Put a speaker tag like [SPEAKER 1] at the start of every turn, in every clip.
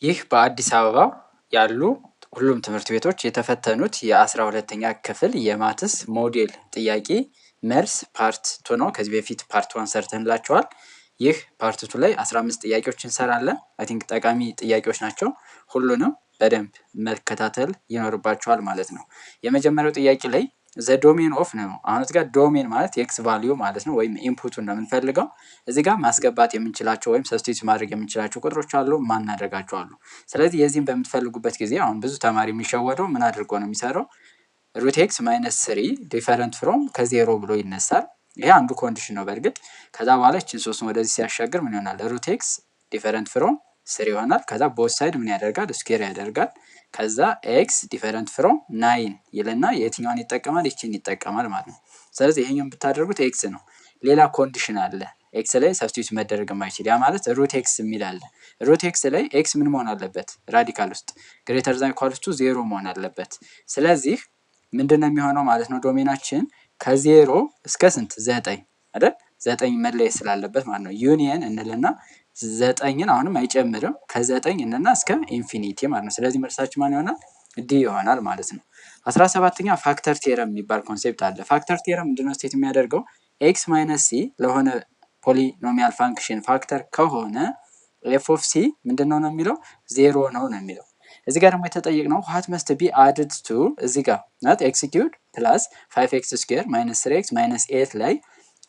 [SPEAKER 1] ይህ በአዲስ አበባ ያሉ ሁሉም ትምህርት ቤቶች የተፈተኑት የ12ኛ ክፍል የማትስ ሞዴል ጥያቄ መልስ ፓርት 2 ነው። ከዚህ በፊት ፓርት 1 ሰርተንላቸዋል። ይህ ፓርት 2 ላይ 15 ጥያቄዎች እንሰራለን። አይ ቲንክ ጠቃሚ ጥያቄዎች ናቸው። ሁሉንም በደንብ መከታተል ይኖርባቸዋል ማለት ነው። የመጀመሪያው ጥያቄ ላይ ዘ ዶሜን ኦፍ ነው። አሁን እዚህ ጋር ዶሜን ማለት የኤክስ ቫልዩ ማለት ነው፣ ወይም ኢንፑቱን ነው የምንፈልገው። እዚህ ጋር ማስገባት የምንችላቸው ወይም ሰብስቲቱት ማድረግ የምንችላቸው ቁጥሮች አሉ፣ ማናደርጋቸው አሉ። ስለዚህ የዚህም በምትፈልጉበት ጊዜ አሁን ብዙ ተማሪ የሚሸወደው ምን አድርጎ ነው የሚሰራው? ሩት ኤክስ ማይነስ 3 ዲፈረንት ፍሮም ከዜሮ ብሎ ይነሳል። ይሄ አንዱ ኮንዲሽን ነው በእርግጥ። ከዛ በኋላ እችን 3 ወደዚህ ሲያሻገር ምን ይሆናል? ሩት ኤክስ ዲፈረንት ፍሮም 3 ይሆናል። ከዛ ቦት ሳይድ ምን ያደርጋል? ስኩዌር ያደርጋል። ከዛ ኤክስ ዲፈረንት ፍሮም 9 ይልና የትኛውን ይጠቀማል? ይችን ይጠቀማል ማለት ነው። ስለዚህ ይሄኛውን ብታደርጉት ኤክስ ነው። ሌላ ኮንዲሽን አለ ኤክስ ላይ ሰብስቲቱት መደረግ የማይችል፣ ያ ማለት ሩት ኤክስ የሚል አለ። ሩት ኤክስ ላይ ኤክስ ምን መሆን አለበት? ራዲካል ውስጥ ግሬተር ዛን ኢኳልስ ቱ 0 መሆን አለበት። ስለዚህ ምንድን ነው የሚሆነው ማለት ነው? ዶሜናችን ከዜሮ እስከ ስንት? 9 አይደል? 9 መለየት ስላለበት ማለት ነው። ዩኒየን እንልና 9ን አሁንም አይጨምርም፣ ከ9 እንልና እስከ ኢንፊኒቲ ማለት ነው። ስለዚህ መልሳችን ማን ይሆናል? ዲ ይሆናል ማለት ነው። 17ኛ ፋክተር ቴረም የሚባል ኮንሴፕት አለ። ፋክተር ቴረም ምንድነው ስቴት የሚያደርገው? ኤክስ ማይነስ ሲ ለሆነ ፖሊኖሚያል ፋንክሽን ፋክተር ከሆነ ኤፍ ኦፍ ሲ ምንድነው ነው የሚለው? 0 ነው የሚለው። እዚህ ጋር ደግሞ የተጠየቅነው ዋት መስት ቢ አድድ ቱ እዚህ ጋር ናት ኤክስ ኪዩድ ፕላስ 5 ኤክስ ስኩዌር ማይነስ 3 ኤክስ ማይነስ 8 ላይ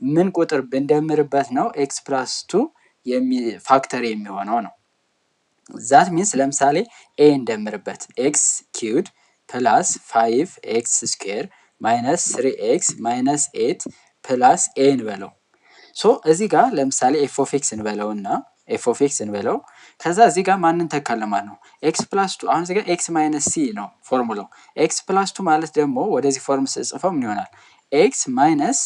[SPEAKER 1] ምን ቁጥር ብንደምርበት ነው ኤክስ ፕላስ 2 ፋክተር የሚሆነው ነው። ዛት ሚንስ ለምሳሌ ኤ እንደምርበት ኤክስ ኪዩድ ፕላስ 5 ኤክስ ስኩዌር ማይነስ 3 ኤክስ ማይነስ 8 ፕላስ ኤ እንበለው። ሶ እዚህ ጋር ለምሳሌ ኤፍ ኦፍ ኤክስ እንበለው እና ኤፍ ኦፍ ኤክስ እንበለው። ከዛ እዚህ ጋር ማንን ተካለ ማለት ነው? ኤክስ ፕላስ 2። አሁን እዚህ ጋር ኤክስ ማይነስ ሲ ነው ፎርሙላው። ኤክስ ፕላስ 2 ማለት ደግሞ ወደዚህ ፎርም ስጽፈው ምን ይሆናል? ኤክስ ማይነስ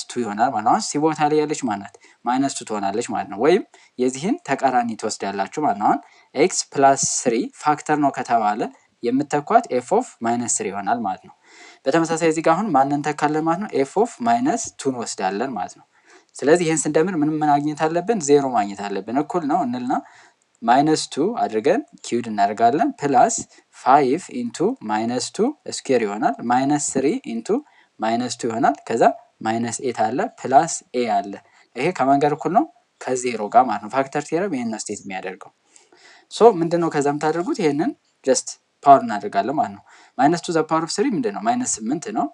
[SPEAKER 1] 2 ይሆናል ማለት ነው። አሁን ሲ ቦታ ላይ ያለች ማናት? ማይነስ 2 ትሆናለች ማለት ነው። ወይም የዚህን ተቃራኒ ትወስዳላችሁ ማለት ነው። አሁን ኤክስ ፕላስ 3 ፋክተር ነው ከተባለ የምተኳት ኤፍ ኦፍ ማይነስ 3 ይሆናል ማለት ነው። በተመሳሳይ እዚህ ጋር አሁን ማንን ተካለን ማለት ነው? ኤፍ ኦፍ ማይነስ 2 እንወስዳለን ማለት ነው። ስለዚህ ይህን ስንደምር ምን ማግኘት አለብን? 0 ማግኘት አለብን። እኩል ነው እንልና ማይነስ 2 አድርገን ኪዩድ እናደርጋለን ፕላስ 5 ኢንቱ ማይነስ 2 ስኩዌር ይሆናል ማይነስ 3 ኢንቱ ማይነስ 2 ይሆናል። ከዛ ማይነስ 8 አለ ፕላስ ኤ አለ። ይሄ ከማን ጋር እኩል ነው? ከዜሮ ጋር ማለት ነው። ፋክተር ቴረም ይሄን ነው ስቴት የሚያደርገው። ሶ ምንድነው ከዛ የምታደርጉት? ይሄንን ጀስት ፓወር እናደርጋለን ማለት ነው። ማይነስ 2 ዘ ፓወር ኦፍ 3 ምንድነው? ማይነስ 8 ነው።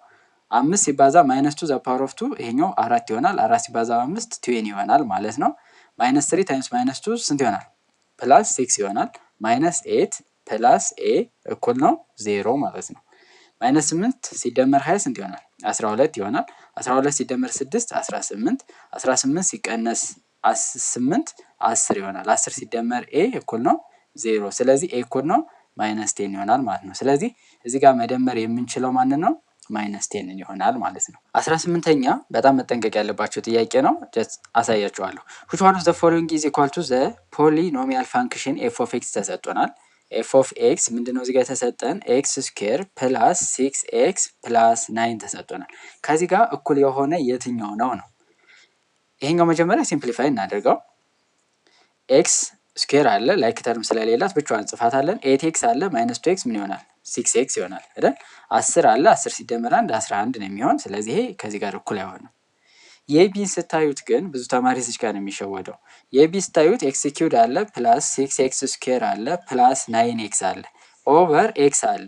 [SPEAKER 1] 5 ሲባዛ ማይነስ 2 ዘ ፓወር ኦፍ 2 ይሄኛው 4 ይሆናል። 4 ሲባዛ 5 20 ይሆናል ማለት ነው። ማይነስ 3 ታይምስ ማይነስ 2 ስንት ይሆናል? ፕላስ 6 ይሆናል። ማይነስ 8 ፕላስ ኤ እኩል ነው 0 ማለት ነው። ማይነስ 8 ሲደመር 20 ስንት ይሆናል? 12 ይሆናል። 12 ሲደመር 6 18 18 ሲቀነስ 8 10 ይሆናል። 10 ሲደመር ኤ እኩል ነው 0። ስለዚህ ኤ እኩል ነው ማይነስ 10 ይሆናል ማለት ነው። ስለዚህ እዚህ ጋር መደመር የምንችለው ማንን ነው? ማይነስ 10 ይሆናል ማለት ነው። 18ኛ በጣም መጠንቀቅ ያለባቸው ጥያቄ ነው። አሳያችኋለሁ። which one of the following is equal to the polynomial function f of x ተሰጥቶናል። ኤፍ ኦፍ ኤክስ ምንድነው እዚህ ጋር የተሰጠን? ኤክስ ስኩዌር ፕላስ 6 ኤክስ ፕላስ 9 ተሰጥቶናል። ከዚህ ጋር እኩል የሆነ የትኛው ነው ነው? ይሄኛው መጀመሪያ ሲምፕሊፋይ እናደርገው። ኤክስ ስኩዌር አለ ላይክ ተርም ስለሌላት ብቻዋን እንጽፋታለን። 8 ኤክስ አለ ማይነስ 2 ኤክስ ምን ይሆናል? 6 ኤክስ ይሆናል አይደል? 10 አለ 10 ሲደመር 1 11 ነው የሚሆን። ስለዚህ ይሄ ከዚህ ጋር እኩል አይሆንም። የቢን ስታዩት ግን ብዙ ተማሪ እዚህ ጋር ነው የሚሸወደው። የቢ ስታዩት ኤክስ ኪዩድ አለ ፕላስ 6 ኤክስ ስኩዌር አለ ፕላስ 9 ኤክስ አለ ኦቨር ኤክስ አለ።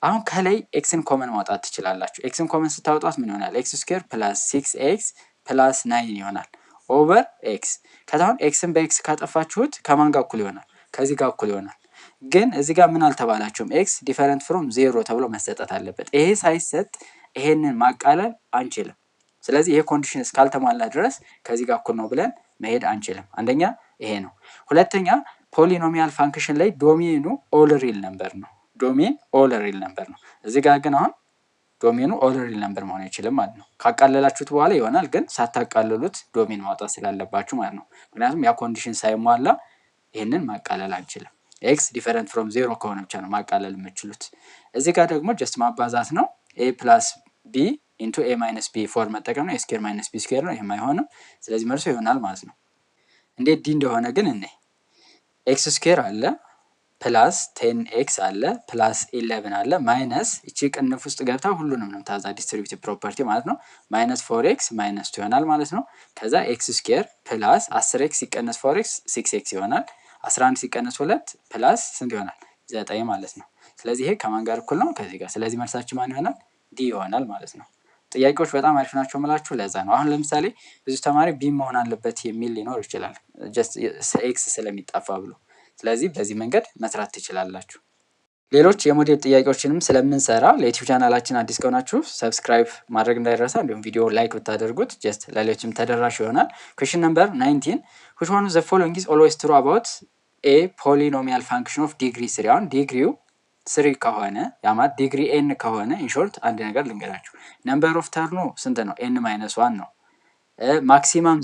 [SPEAKER 1] አሁን ከላይ ኤክስን ኮመን ማውጣት ትችላላችሁ። ኤክስን ኮመን ስታወጧት ምን ይሆናል? ኤክስ ስኩዌር ፕላስ 6 ኤክስ ፕላስ 9 ይሆናል ኦቨር ኤክስ። ከዛሁን ኤክስን በኤክስ ካጠፋችሁት ከማን ጋር እኩል ይሆናል? ከዚህ ጋር እኩል ይሆናል። ግን እዚህ ጋር ምን አልተባላችሁም? ኤክስ ዲፈረንት ፍሮም 0 ተብሎ መሰጠት አለበት። ይሄ ሳይሰጥ ይሄንን ማቃለል አንችልም። ስለዚህ ይሄ ኮንዲሽን እስካልተሟላ ድረስ ከዚህ ጋር እኩል ነው ብለን መሄድ አንችልም። አንደኛ ይሄ ነው። ሁለተኛ ፖሊኖሚያል ፋንክሽን ላይ ዶሜኑ ኦል ሪል ነምበር ነው። ዶሜን ኦል ሪል ነምበር ነው። እዚህ ጋር ግን አሁን ዶሜኑ ኦል ሪል ነምበር መሆን አይችልም ማለት ነው። ካቃለላችሁት በኋላ ይሆናል፣ ግን ሳታቃልሉት ዶሜን ማውጣት ስላለባችሁ ማለት ነው። ምክንያቱም ያ ኮንዲሽን ሳይሟላ ይህንን ማቃለል አንችልም። ኤክስ ዲፈረንት ፍሮም 0 ከሆነ ብቻ ነው ማቃለል የምችሉት። እዚህ ጋር ደግሞ ጀስት ማባዛት ነው። ኤ ፕላስ ቢ ኢንቱ ኤ ማይነስ ቢ ፎር መጠቀም ነው። ኤ ስኩዌር ማይነስ ቢ ስኩዌር ነው። ይህም አይሆንም። ስለዚህ መልሶ ይሆናል ማለት ነው። እንዴት ዲ እንደሆነ ግን እኔ ኤክስ ስኩዌር አለ ፕላስ 10x አለ ፕላስ 11 አለ ማይነስ እቺ ቅንፍ ውስጥ ገብታ ሁሉንም ነው ታዛ ዲስትሪቢዩቲቭ ፕሮፐርቲ ማለት ነው። ማይነስ 4x ማይነስ 2 ይሆናል ማለት ነው። ከዛ ኤክስ ስኩዌር ፕላስ 10x ሲቀነስ 4x 6x ይሆናል። 11 ሲቀነስ 2 ፕላስ ስንት ይሆናል? 9 ማለት ነው። ስለዚህ ይሄ ከማን ጋር እኩል ነው? ከዚህ ጋር። ስለዚህ መልሳችን ማን ይሆናል? ዲ ይሆናል ማለት ነው። ጥያቄዎች በጣም አሪፍ ናቸው የምላችሁ ለዛ ነው። አሁን ለምሳሌ ብዙ ተማሪ ቢ መሆን አለበት የሚል ሊኖር ይችላል ጀስት ኤክስ ስለሚጣፋ ብሎ። ስለዚህ በዚህ መንገድ መስራት ትችላላችሁ። ሌሎች የሞዴል ጥያቄዎችንም ስለምንሰራ ለዩቲዩብ ቻናላችን አዲስ ከሆናችሁ ሰብስክራይብ ማድረግ እንዳይረሳ፣ እንዲሁም ቪዲዮ ላይክ ብታደርጉት ጀስት ለሌሎችም ተደራሽ ይሆናል። ኩዌስችን ነምበር 19 which one of the following is always true about a polynomial function of degree 3? አሁን ዲግሪው 3 ከሆነ ያማት ዲግሪ ኤን ከሆነ ኢንሾርት አንድ ነገር ልንገራችሁ። ነምበር ኦፍ ተርኑ ስንት ነው? ኤን ማይነስ 1 ነው። ማክሲማም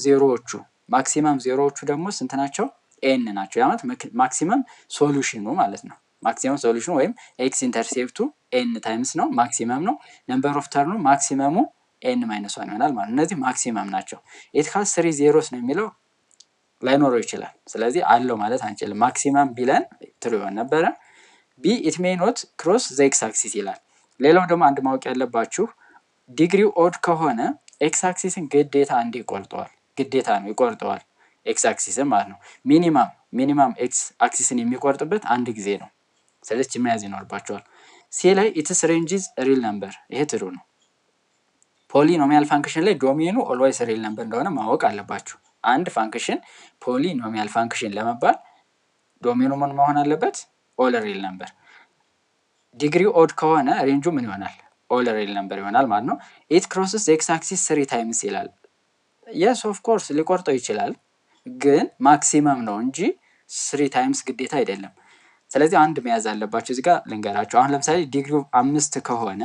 [SPEAKER 1] ዜሮዎቹ ደግሞ ስንት ናቸው? ኤን ናቸው። ያማት ማክሲመም ሶሉሽኑ ማለት ነው። ማክሲመም ሶሉሽኑ ወይም ኤክስ ኢንተርሴፕቱ ኤን ታይምስ ነው፣ ማክሲመም ነው። ነምበር ኦፍ ተርኑ ማክሲመሙ ኤን ማይነስ 1 ይሆናል ማለት ነው። እነዚህ ማክሲመም ናቸው። ኤት ሃዝ 3 ዜሮስ ነው የሚለው ላይኖረው ይችላል። ስለዚህ አለው ማለት አንችልም። ማክሲመም ቢለን ትሩ ይሆን ነበረ። ቢ ኢት ሜይ ኖት ክሮስ ዘ ኤክስ አክሲስ ይላል። ሌላው ደግሞ አንድ ማወቅ ያለባችሁ ዲግሪው ኦድ ከሆነ ኤክስ አክሲስን ግዴታ አንዴ ይቆርጠዋል። ግዴታ ነው ይቆርጠዋል፣ ኤክስ አክሲስን ማለት ነው። ሚኒማም ኤክስ አክሲስን የሚቆርጥበት አንድ ጊዜ ነው። ስለዚህ መያዝ ይኖርባቸዋል። ሲ ላይ ኢትስ ሬንጅዝ ሪል ነምበር፣ ይሄ ትሩ ነው። ፖሊኖሚያል ፋንክሽን ላይ ዶሜኑ ኦልዌይስ ሪል ነምበር እንደሆነ ማወቅ አለባችሁ። አንድ ፋንክሽን ፖሊኖሚያል ፋንክሽን ለመባል ዶሜኑ ምን መሆን አለበት? ኦል ሪል ነምበር። ዲግሪው ኦድ ከሆነ ሬንጁ ምን ይሆናል? ኦል ሪል ነምበር ይሆናል ማለት ነው። ኢት ክሮስስ ኤክስ አክሲስ 3 ታይምስ ይላል። የስ ኦፍ ኮርስ ሊቆርጠው ይችላል፣ ግን ማክሲመም ነው እንጂ 3 ታይምስ ግዴታ አይደለም። ስለዚህ አንድ መያዝ አለባችሁ። እዚህ ጋር ልንገራችሁ። አሁን ለምሳሌ ዲግሪው 5 ከሆነ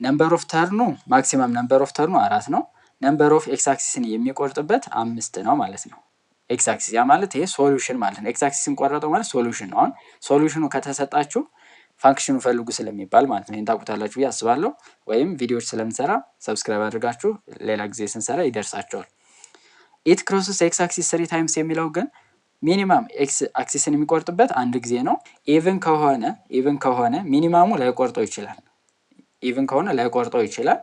[SPEAKER 1] ነምበር ኦፍ ተርኑ ማክሲመም ነምበር ኦፍ ተርኑ 4 ነው። ነምበር ኦፍ ኤክስ አክሲስን የሚቆርጥበት 5 ነው ማለት ነው። ኤክስ አክሲስ ያ ማለት ይሄ ሶሉሽን ማለት ነው። ኤክስ አክሲስን ቆረጠው ማለት ሶሉሽን ነው። አሁን ሶሉሽኑ ከተሰጣችሁ ፋንክሽኑ ፈልጉ ስለሚባል ማለት ነው። ይሄን ታውቁታላችሁ ብዬ አስባለሁ። ወይም ቪዲዮዎች ስለምንሰራ ሰብስክራይብ አድርጋችሁ ሌላ ጊዜ ስንሰራ ይደርሳቸዋል። ኢት ክሮስስ ኤክስ አክሲስ 3 ታይምስ የሚለው ግን ሚኒማም ኤክስ አክሲስን የሚቆርጥበት አንድ ጊዜ ነው። ኢቭን ከሆነ ሚኒማሙ ላይቆርጠው ይችላል። ኢቭን ከሆነ ላይቆርጠው ይችላል።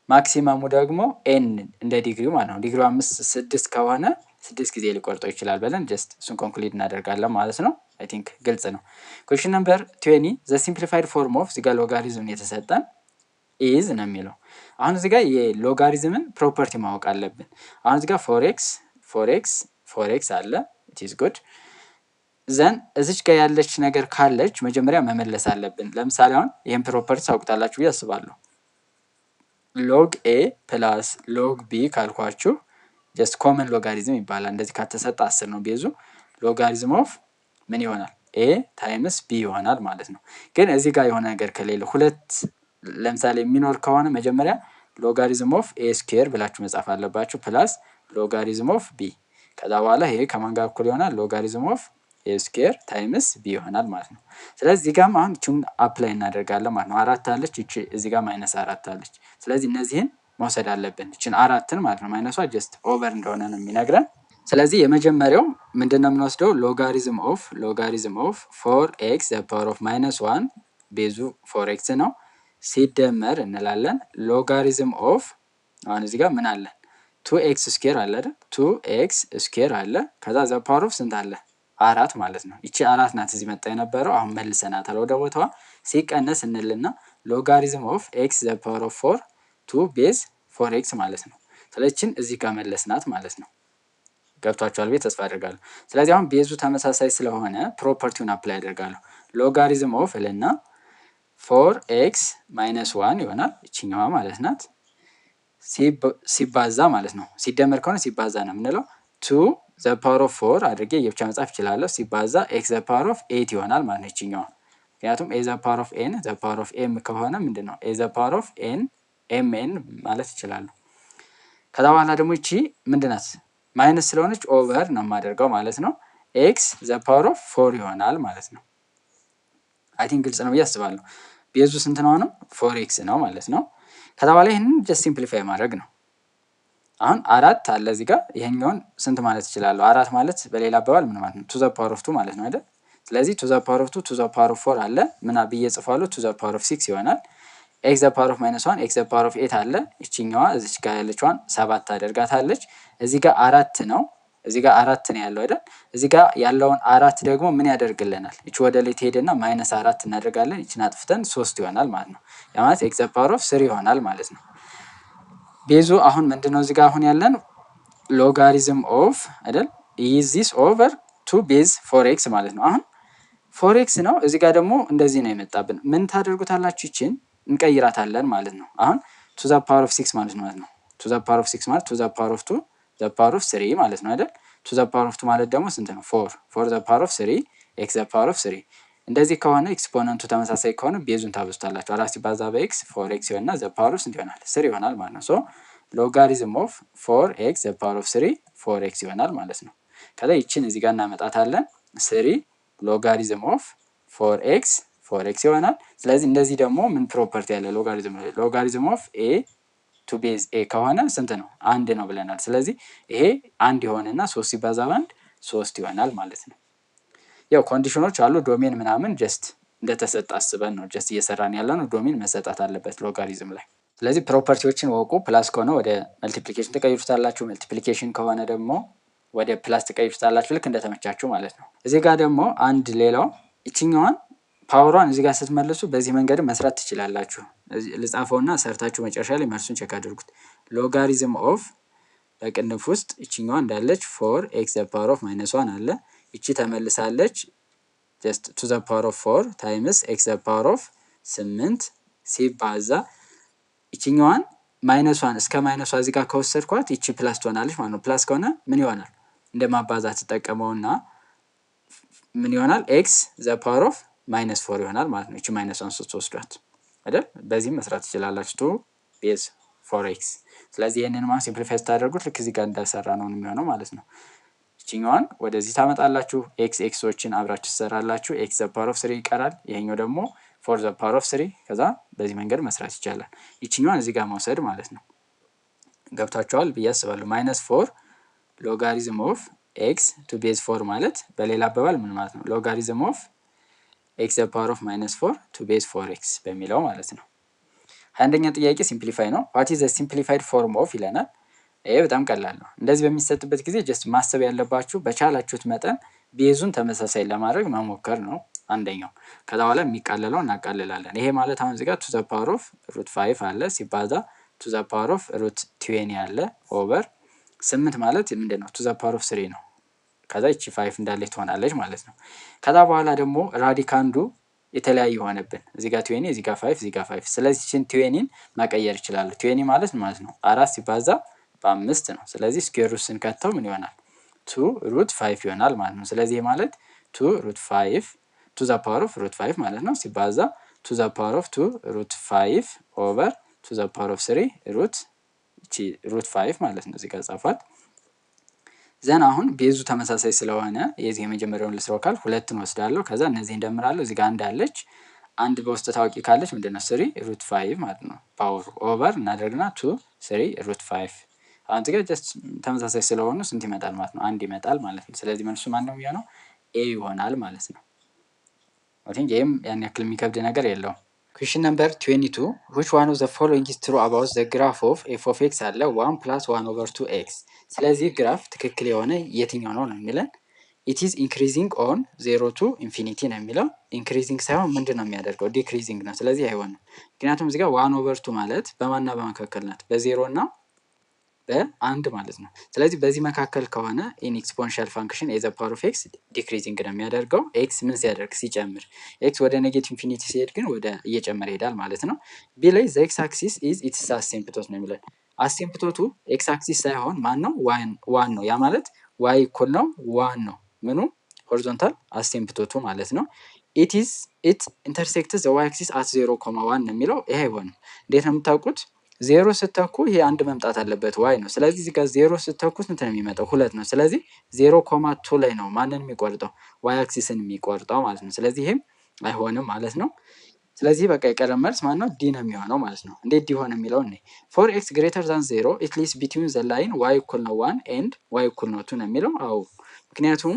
[SPEAKER 1] ማክሲማሙ ደግሞ ኤን እንደ ዲግሪው ማለት ነው። ዲግሪው 5 6 ከሆነ 6 ጊዜ ሊቆርጠው ይችላል ብለን ጀስት እሱን ኮንክሉድ እናደርጋለን ማለት ነው። አይ ቲንክ ግልጽ ነው። ኩዌስችን ነምበር 20 ዘ ሲምፕሊፋይድ ፎርም ኦፍ እዚጋ ሎጋሪዝም የተሰጠን ኢዝ ነው የሚለው። አሁን እዚጋ የሎጋሪዝምን ፕሮፐርቲ ማወቅ አለብን። አሁን እዚጋ ፎር ኤክስ አለ ኢት ኢዝ ጉድ። ዘን እዚች ጋር ያለች ነገር ካለች መጀመሪያ መመለስ አለብን። ለምሳሌ አሁን ይህን ፕሮፐርቲ ታውቁታላችሁ ብዬ አስባለሁ። ሎግ ኤ ፕላስ ሎግ ቢ ካልኳችሁ ጀስት ኮመን ሎጋሪዝም ይባላል። እንደዚህ ከተሰጠ 10 ነው ቤዙ። ሎጋሪዝም ኦፍ ምን ይሆናል? ኤ ታይምስ ቢ ይሆናል ማለት ነው። ግን እዚህ ጋር የሆነ ነገር ከሌለ ሁለት ለምሳሌ የሚኖር ከሆነ መጀመሪያ ሎጋሪዝም ኦፍ ኤ ስኩዌር ብላችሁ መጻፍ አለባችሁ ፕላስ ሎጋሪዝም ኦፍ ቢ። ከዛ በኋላ ይሄ ከማን ጋር እኩል ይሆናል? ሎጋሪዝም ኦፍ ኤ ስኩዌር ታይምስ ቢ ይሆናል ማለት ነው። ስለዚህ እዚህ ጋርም አሁን እቺን አፕላይ እናደርጋለን ማለት ነው። 4 አለች፣ እቺ እዚህ ጋር ማይነስ 4 አለች። ስለዚህ እነዚህን መውሰድ አለብን። እቺን 4ን ማለት ነው። ማይነሷ ጀስት ኦቨር እንደሆነ ነው የሚነግረን። ስለዚህ የመጀመሪያው ምንድነው የምንወስደው? ሎጋሪዝም ኦፍ 4x ዘ ፓወር ኦፍ ማይነስ 1 ቤዙ 4x ነው ሲደመር እንላለን። ሎጋሪዝም ኦፍ አሁን እዚህ ጋር ምን አለ? 2x ስኩዌር አለ አይደል? 2x ስኩዌር አለ። ከዛ ዘ ፓወር ኦፍ ስንት አለ? 4 ማለት ነው። እቺ 4 ናት እዚህ መጣ የነበረው። አሁን መልሰናታል ወደ ቦታዋ። ሲቀነስ እንልና ሎጋሪዝም ኦፍ x ዘ ፓወር ኦፍ 4 2 ቤዝ 4x ማለት ነው። ስለዚህ እዚህ ጋር መለስናት ማለት ነው። ገብቷችኋል ብዬ ተስፋ አደርጋለሁ። ስለዚህ አሁን ቤዙ ተመሳሳይ ስለሆነ ፕሮፐርቲውን አፕላይ አደርጋለሁ። ሎጋሪዝም ኦፍ እልና 4x ማይነስ 1 ይሆናል። እቺኛዋ ማለት ናት ሲባዛ ማለት ነው። ሲደመር ከሆነ ሲባዛ ነው የምንለው። 2 ዘ ፓወር ኦፍ 4 አድርጌ የብቻ መጻፍ እችላለሁ። ሲባዛ x ዘ ፓወር ኦፍ 8 ይሆናል ማለት ነው እቺኛዋ። ምክንያቱም a ዘ ፓወር ኦፍ n ዘ ፓወር ኦፍ m ከሆነ ምንድነው a ዘ ፓወር ኦፍ n mn ማለት ይችላል። ከዛ በኋላ ደግሞ እቺ ምንድናት? ማይነስ ስለሆነች ኦቨር ነው የማደርገው ማለት ነው። x ዘ ፓወር ኦፍ 4 ይሆናል ማለት ነው። አይ ቲንክ ግልጽ ነው ብዬ አስባለሁ። ቤዙ ስንት ነው? 4x ነው ማለት ነው። ከዛ በኋላ ይሄንን ጀስት ሲምፕሊፋይ ማድረግ ነው። አሁን 4 አለ እዚህ ጋር። ይሄኛውን ስንት ማለት ይችላል? 4 ማለት በሌላ አባባል ምን ማለት ነው? ቱ ዘ ፓወር ኦፍ 2 ማለት ነው አይደል? ስለዚህ ቱ ዘ ፓወር ኦፍ 2 ቱ ዘ ፓወር ኦፍ 4 አለ ምን ብዬ ጽፋለሁ ቱ ዘ ፓወር ኦፍ 6 ይሆናል። ኤክስ ዘ ፓወር ኦፍ -1 ኤክስ ዘ ፓወር ኦፍ 8 አለ እቺኛዋ እዚች ጋር ያለችዋን 7 አደርጋታለች። እዚህ ጋር 4 ነው እዚህ ጋር 4 ነው ያለው አይደል? እዚህ ጋር ያለውን 4 ደግሞ ምን ያደርግልናል? እቺ ወደ ላይ ትሄድና -4 እናደርጋለን። እቺን አጥፍተን 3 ይሆናል ማለት ነው። ያ ማለት ኤክስ ዘ ፓወር ኦፍ 3 ይሆናል ማለት ነው። ቤዙ አሁን ምንድነው እዚህ ጋር አሁን ያለን ሎጋሪዝም ኦፍ አይደል? ኢዝ ዚስ ኦቨር 2 ቤዝ 4x ማለት ነው። አሁን 4x ነው እዚህ ጋር ደግሞ እንደዚህ ነው የመጣብን። ምን ታደርጉታላችሁ? ይችን እንቀይራታለን ማለት ነው። አሁን ቱ ዘ ፓወር ኦፍ 6 ማለት ነው። ቱ ዘ ፓወር ኦፍ 6 ማለት ቱ ዘ ፓወር ኦፍ 2 ዘ ፓወር ኦፍ 3 ማለት ነው አይደል? ቱ ዘ ፓወር ኦፍ 2 ማለት ደግሞ ስንት ነው? 4 ዘ ፓወር ኦፍ 3 ኤክስ ዘ ፓወር ኦፍ 3። እንደዚህ ከሆነ ኤክስፖነንቱ ተመሳሳይ ከሆነ ቤዙን ታበዙታላችሁ። 4 ሲባዛ በኤክስ 4x ይሆንና ዘ ፓወር ኦፍ ስንት ይሆናል? 3 ይሆናል ማለት ነው። ሶ ሎጋሪዝም ኦፍ 4x ዘ ፓወር ኦፍ 3 4x ይሆናል ማለት ነው። ከዛ ይችን እዚህ ጋር እናመጣታለን 3 ሎጋሪዝም ኦፍ 4x ይሆናል። ስለዚህ እንደዚህ ደግሞ ምን ፕሮፐርቲ ያለ ሎጋሪዝም ኦፍ ኤ ቱ ቤዝ ኤ ከሆነ ስንት ነው? 1 ነው ብለናል። ስለዚህ ይሄ 1 ይሆንና 3 ሲባዛ በ1 3 ይሆናል ማለት ነው። ያው ኮንዲሽኖች አሉ ዶሜን ምናምን ጀስት እንደተሰጠ አስበን ነው ጀስት እየሰራን ያለ ነው። ዶሜን መሰጣት አለበት ሎጋሪዝም ላይ። ስለዚህ ፕሮፐርቲዎችን ወቁ። ፕላስ ከሆነ ወደ መልቲፕሊኬሽን ተቀይሩታላችሁ፣ መልቲፕሊኬሽን ከሆነ ደግሞ ወደ ፕላስ ተቀይሩታላችሁ፣ ልክ እንደተመቻችሁ ማለት ነው። እዚህ ጋር ደግሞ አንድ ሌላው ይችኛዋን ፓወሯን እዚህ ጋር ስትመልሱ በዚህ መንገድ መስራት ትችላላችሁ። ልጻፈውና ሰርታችሁ መጨረሻ ላይ መልሱን ቼክ አድርጉት። ሎጋሪዝም ኦፍ በቅንፍ ውስጥ ይችኛዋ እንዳለች 4x ዘ ፓወር ኦፍ -1 አለ ይቺ ተመልሳለች ጀስት ቱ ዘ ፓወር ኦፍ 4 ታይምስ x ዘ ፓወር ኦፍ 8 ሲባዛ ይችኛዋን -1 እስከ ማይነሷ እዚህ ጋር ከወሰድኳት ይቺ ፕላስ ትሆናለች ማለት ነው። ፕላስ ከሆነ ምን ይሆናል? እንደማባዛት ተጠቀመውና ምን ይሆናል? x ዘ ፓወር ኦፍ -4 ይሆናል ማለት ነው። ይቺ ማይነሷን ስትወስዷት አይደል? በዚህም መስራት ትችላላችሁ 2 ቤዝ 4x። ስለዚህ ይሄንን ማለት ሲምፕሊፋይ ስታደርጉት ልክ እዚህ ጋር እንዳሰራ ነው የሚሆነው ማለት ነው። ይችኛዋን ወደዚህ ታመጣላችሁ ኤክሶችን አብራችሁ ትሰራላችሁ። x ዘ ፓወር ኦፍ 3 ይቀራል። ይሄኛው ደግሞ 4 ዘ ፓወር ኦፍ 3 ከዛ በዚህ መንገድ መስራት ይቻላል። ይችኛዋን እዚህ ጋር መውሰድ ማለት ነው። ገብታችኋል ብዬ አስባለሁ። -4 ሎጋሪዝም ኦፍ x ቱ ቤዝ 4 ማለት በሌላ አባባል ምን ማለት ነው? ሎጋሪዝም ኦፍ x ዘ ፓወር ኦፍ -4 ቱ ቤዝ 4x በሚለው ማለት ነው። አንደኛ ጥያቄ ሲምፕሊፋይ ነው። ዋት ኢዝ ዘ ሲምፕሊፋይድ ፎርም ኦፍ ይለናል። ይሄ በጣም ቀላል ነው። እንደዚህ በሚሰጥበት ጊዜ ጀስት ማሰብ ያለባችሁ በቻላችሁት መጠን ቤዙን ተመሳሳይ ለማድረግ መሞከር ነው አንደኛው። ከዛ በኋላ የሚቃለለው እናቃልላለን። ይሄ ማለት አሁን እዚህ ጋር ቱ ዘ ፓወር ኦፍ √5 አለ ሲባዛ ቱ ዘ ፓወር ኦፍ √20 አለ ኦቨር 8 ማለት ምንድነው? ቱ ዘ ፓወር ኦፍ 3 ነው። ከዛ እቺ 5 እንዳለች ትሆናለች ማለት ነው። ከዛ በኋላ ደግሞ ራዲካንዱ የተለያየ ሆነብን። እዚህ ጋር 20 እዚህ ጋር 5 እዚህ ጋር 5። ስለዚህ እቺን 20ን መቀየር ይችላል። 20 ማለት ነው 4 ሲባዛ በ5 ነው። ስለዚህ ስኩዌር ሩት ስንከተው ምን ይሆናል? 2√5 ይሆናል ማለት ነው። ስለዚህ ማለት 2√5 ቱ ዘ ፓወር ኦፍ √5 ማለት ነው ሲባዛ ቱ ዘ ፓወር ኦፍ 2√5 ኦቨር ቱ ዘ ፓወር ኦፍ 3 √5 ማለት ነው። እዚህ ጋር ጻፏት። ዘን አሁን ቤዙ ተመሳሳይ ስለሆነ የዚህ የመጀመሪያውን ልስራው ካል 2ን ወስዳለሁ። ከዛ እነዚህ እንደምራለሁ። እዚህ ጋር እንዳለች አንድ በውስጥ ታዋቂ ካለች ምንድነው 3√5 ማለት ነው። ፓወር ኦቨር እናደርግና 3√5 አሁን እዚህ ጋር ጀስት ተመሳሳይ ስለሆኑ ስንት ይመጣል ማለት ነው? 1 ይመጣል ማለት ነው። ስለዚህ መልሱ ማን ነው የሚሆነው? ኤ ይሆናል ማለት ነው። ወይም ይሄም ያን ያክል የሚከብድ ነገር የለውም። ኩዌስችን ነምበር 22 which one of the following is true about the graph of f of x አለ 1 + 1/2x። ስለዚህ ግራፍ ትክክል የሆነ የትኛው ነው ነው የሚለን it is increasing on 0 to infinity ነው የሚለው። increasing ሳይሆን ምንድን ነው የሚያደርገው? decreasing ነው። ስለዚህ አይሆንም። ምክንያቱም እዚህ ጋር 1/2 ማለት በማንና በመካከል ናት? በ0 እና በ1 ማለት ነው። ስለዚህ በዚህ መካከል ከሆነ in exponential function a the power of x decreasing ነው የሚያደርገው። x ምን ሲያደርግ? ሲጨምር። x ወደ ኔጌቲቭ ኢንፊኒቲ ሲሄድ ግን ወደ እየጨመረ ይሄዳል ማለት ነው። b ላይ the x axis is its asymptote ነው የሚለው። አሲምፕቶቱ x axis ሳይሆን ማን ነው? ዋን ነው። ያ ማለት y እኩል ነው 1 ነው። ምኑ? ሆሪዞንታል አሲምፕቶቱ ማለት ነው። it intersects the y axis at 0,1 ነው የሚለው። ይሄ አይሆንም። እንዴት ነው የምታውቁት? 0 ስተኩ ይሄ አንድ መምጣት አለበት y ነው። ስለዚህ እዚህ ጋር 0 ስተኩ ስንት ነው የሚመጣው? 2 ነው። ስለዚህ 0,2 ላይ ነው ማንን የሚቆርጠው? y አክሲስን የሚቆርጠው ማለት ነው። ስለዚህ ይሄም አይሆንም ማለት ነው። ስለዚህ በቃ የቀረው መልስ ማን ነው? ዲ ነው የሚሆነው ማለት ነው። እንዴት ዲ ሆነ የሚለው እኔ for x greater than 0 it lies between the line y equal ነው 1 and y equal ነው 2 ነው የሚለው። አዎ ምክንያቱም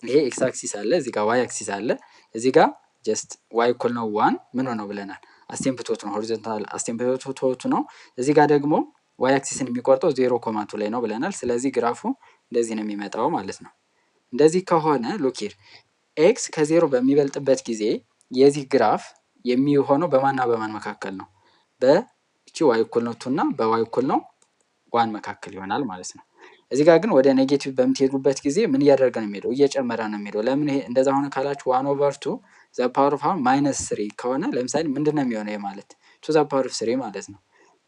[SPEAKER 1] ይሄ ኤክስ አክሲስ አለ፣ እዚህ ጋር ዋይ አክሲስ አለ። እዚህ ጋር ጀስት ዋይ እኩል ነው ዋን ምን ነው ብለናል? አስቴምፕቶት ነው፣ ሆሪዞንታል አስቴምፕቶቱ ነው። እዚህ ጋር ደግሞ ዋይ አክሲስን የሚቆርጠው 0.2 ላይ ነው ብለናል። ስለዚህ ግራፉ እንደዚህ ነው የሚመጣው ማለት ነው። እንደዚህ ከሆነ ሉኪር ኤክስ ከዜሮ በሚበልጥበት ጊዜ የዚህ ግራፍ የሚሆነው በማንና በማን መካከል ነው? በእቺ ዋይ እኩል ነው ቱ እና በዋይ እኩል ነው ዋን መካከል ይሆናል ማለት ነው። እዚህ ጋር ግን ወደ ኔጌቲቭ በምትሄዱበት ጊዜ ምን እያደረገ ነው የሚሄደው? እየጨመረ ነው የሚሄደው። ለምን ይሄ እንደዛ ሆነ ካላችሁ 1/2 ዘ ፓወር ኦፍ -3 ከሆነ ለምሳሌ ምንድን ነው የሚሆነው? ይሄ ማለት 2 ዘ ፓወር ኦፍ 3 ማለት ነው።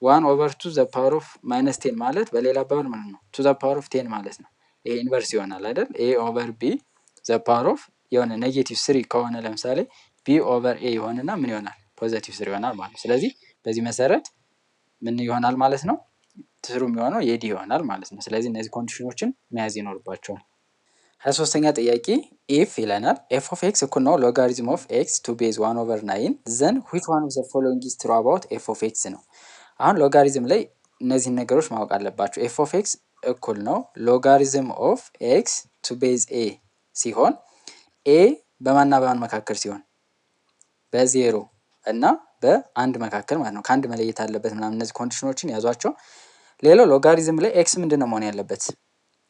[SPEAKER 1] 1/2 ዘ ፓወር ኦፍ -10 ማለት በሌላ አባባል ማለት ነው 2 ዘ ፓወር ኦፍ 10 ማለት ነው። ይሄ ኢንቨርስ ይሆናል አይደል? ኤ ኦቨር ቢ ዘ ፓወር ኦፍ የሆነ ኔጌቲቭ 3 ከሆነ ለምሳሌ ቢ ኦቨር ኤ ይሆንና ምን ይሆናል? ፖዘቲቭ 3 ይሆናል ማለት ነው። ስለዚህ በዚህ መሰረት ምን ይሆናል ማለት ነው? ትሩ የሚሆነው የዲ ይሆናል ማለት ነው። ስለዚህ እነዚህ ኮንዲሽኖችን መያዝ ይኖርባቸዋል። 23ኛ ጥያቄ ኢፍ ይለናል ኤፍ ኦፍ ኤክስ እኩል ነው ሎጋሪዝም ኦፍ ኤክስ ቱ ቤዝ 1/9 ዘን ዊች ዋን ኦፍ ዘ ፎሎዊንግ ኢዝ ትሩ አባውት ኤፍ ኦፍ ኤክስ ነው። አሁን ሎጋሪዝም ላይ እነዚህን ነገሮች ማወቅ አለባቸው። ኤፍ ኦፍ ኤክስ እኩል ነው ሎጋሪዝም ኦፍ ኤክስ ቱ ቤዝ ኤ ሲሆን ኤ በማንና በማን መካከል ሲሆን በዜሮ እና በአንድ መካከል ማለት ነው። ከአንድ መለየት አለበት ምናምን። እነዚህ ኮንዲሽኖችን ያዟቸው። ሌላው ሎጋሪዝም ላይ ኤክስ ምንድን ነው መሆን ያለበት?